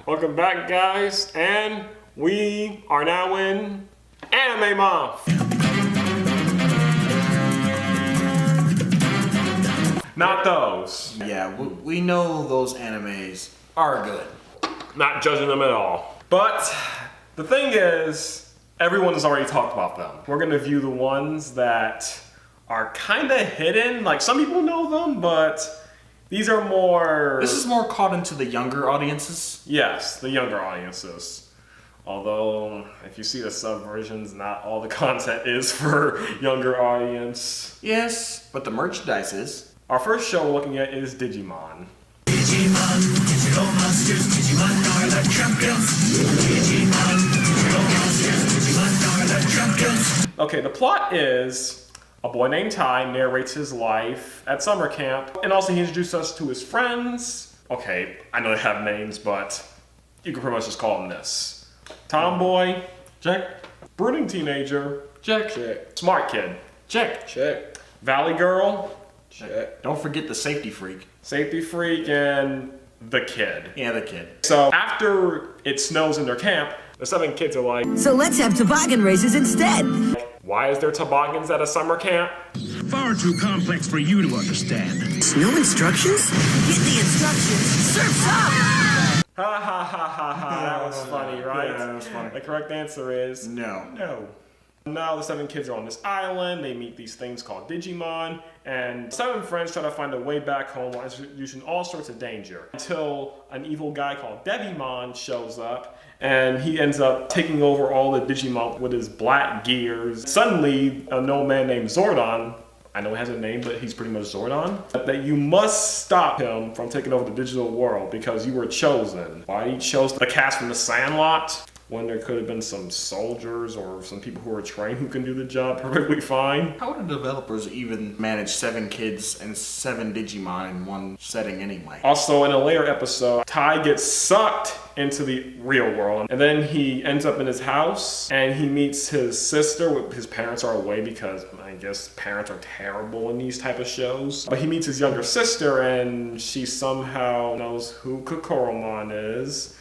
Welcome back, guys, and we are now in Anime Month. Not those. Yeah, we know those animes are good. Not judging them at all. But the thing is, everyone has already talked about them. We're gonna view the ones that are kind of hidden. Like, some people know them, but these are more... This is more caught into the younger audiences. Yes, the younger audiences. Although, if you see the subversions, not all the content is for younger audience. Yes, but the merchandise is. Our first show we're looking at is Digimon. Digimon, digital monsters, Digimon are the champions. Digimon, digital monsters, Digimon are the champions. Okay, the plot is a boy named Ty narrates his life at summer camp, and also he introduces us to his friends. Okay, I know they have names, but you can pretty much just call them this. Tomboy, Check. brooding teenager, Check. smart kid, Check. valley girl, Don't forget the safety freak. safety freak, and the kid. Yeah, the kid. So after it snows in their camp, the 7 kids are like, So let's have toboggan races instead. why is there toboggans at a summer camp? Far too complex for you to understand. No instructions? Get the instructions. Surf's up! Ha ha ha ha ha, that was funny, right? Yeah, that was funny. The correct answer is No. no. Now the 7 kids are on this island, they meet these things called Digimon, and 7 friends try to find a way back home while introducing all sorts of danger. Until an evil guy called Devimon shows up, and he ends up taking over all the Digimon with his black gears. Suddenly, an old man named Zordon, I know he has a name, but he's pretty much Zordon, that you must stop him from taking over the digital world because you were chosen. Why he chose the cast from The Sandlot, when there could have been some soldiers or some people who are trained who can do the job perfectly fine. How would the developers even manage 7 kids and 7 Digimon in one setting anyway? Also, in a later episode, Ty gets sucked into the real world, and then he ends up in his house, and he meets his sister. His parents are away because I guess parents are terrible in these type of shows. But he meets his younger sister, and she somehow knows who KokoroMon is,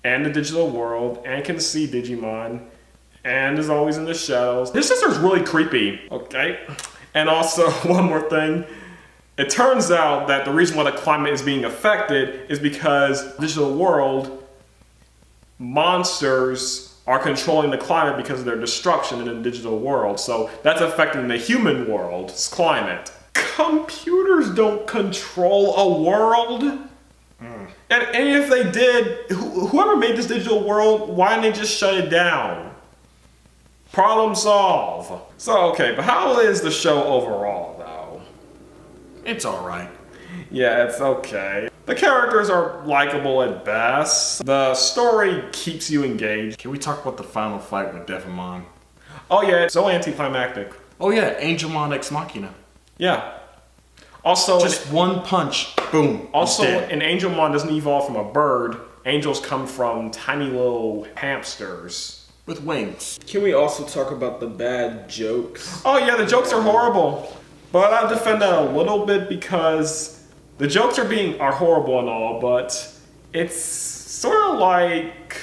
and the digital world, and can see Digimon, and is always in the shadows. His sister's really creepy, okay? And also, one more thing, it turns out that the reason why the climate is being affected is because the digital world, monsters are controlling the climate because of their destruction in the digital world. So that's affecting the human world's climate. Computers don't control a world. And if they did, whoever made this digital world, why didn't they just shut it down? Problem solved. So, okay, but how is the show overall, though? It's alright. Yeah, it's okay. The characters are likable at best. The story keeps you engaged. Can we talk about the final fight with Devimon? Oh yeah, it's so anticlimactic. Oh yeah, Angelmon Ex Machina. Yeah. Also, Just one punch, boom. Also, he's dead. an Angelmon doesn't evolve from a bird. Angels come from tiny little hamsters. With wings. Can we also talk about the bad jokes? Oh yeah, the jokes are horrible. But I'll defend that a little bit because the jokes are horrible and all, but it's sort of like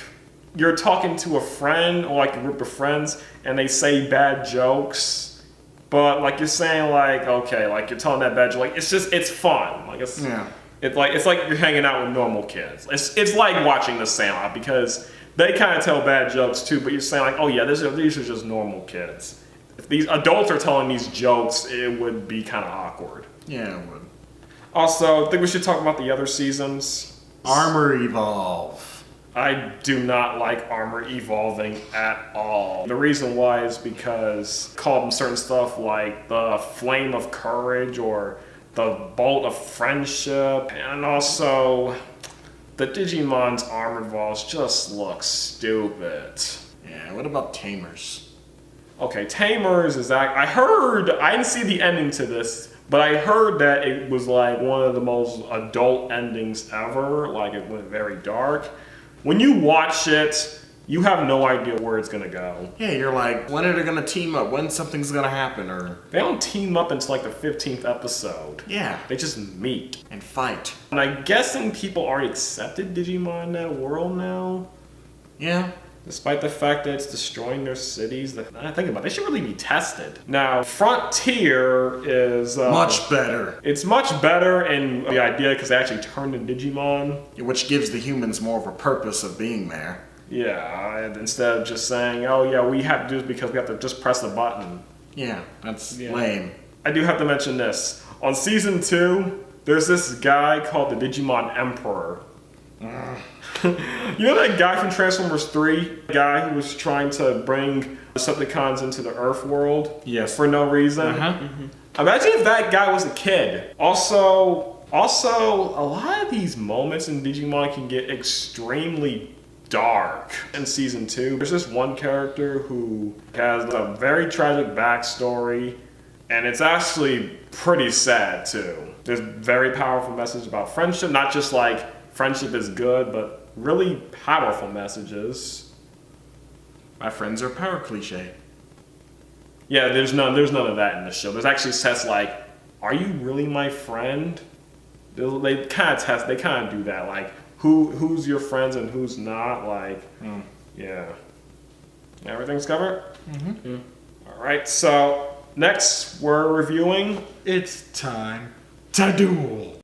you're talking to a friend or like a group of friends and they say bad jokes. But like you're saying, like, okay, like you're telling that bad joke, like it's fun. Like it's like you're hanging out with normal kids. It's like watching The Sandlot because they kind of tell bad jokes too, but you're saying like, oh yeah, these are just normal kids. If these adults are telling these jokes, it would be kind of awkward. Yeah, it would. Also, I think we should talk about the other seasons. Armor Evolve. I do not like armor evolving at all. The reason why is because call them certain stuff like the Flame of Courage or the Bolt of Friendship, and also the Digimon's armor evolves just look stupid. Yeah, what about Tamers? Okay, Tamers is that I didn't see the ending to this, but I heard that it was like one of the most adult endings ever, like it went very dark. When you watch it, you have no idea where it's gonna go. Yeah, you're like, when are they gonna team up? When something's gonna happen? Or They don't team up until like the 15th episode. yeah, They just meet. and fight. And I'm guessing people already accepted Digimon in that world now. Yeah. Despite the fact that it's destroying their cities. I think about it, they should really be tested. Now, Frontier is... Much better. It's much better in the idea because they actually turned into Digimon. Which gives the humans more of a purpose of being there. Yeah, and instead of just saying, oh yeah, we have to do this because we have to just press the button. Yeah, that's Yeah. lame. I do have to mention this. On season 2, there's this guy called the Digimon Emperor. You know that guy from Transformers 3? The guy who was trying to bring Decepticons into the Earth world? Yes. For no reason? Imagine if that guy was a kid. Also, a lot of these moments in Digimon can get extremely dark. In season 2, there's this one character who has a very tragic backstory, and it's actually pretty sad too. There's a very powerful message about friendship, not just like friendship is good, but really powerful messages. My friends are power cliche. Yeah, there's none of that in the show. There's actually sets like, are you really my friend? They kind of do that, like who's your friends and who's not, like, yeah. Everything's covered? All right, so next we're reviewing It's time to duel.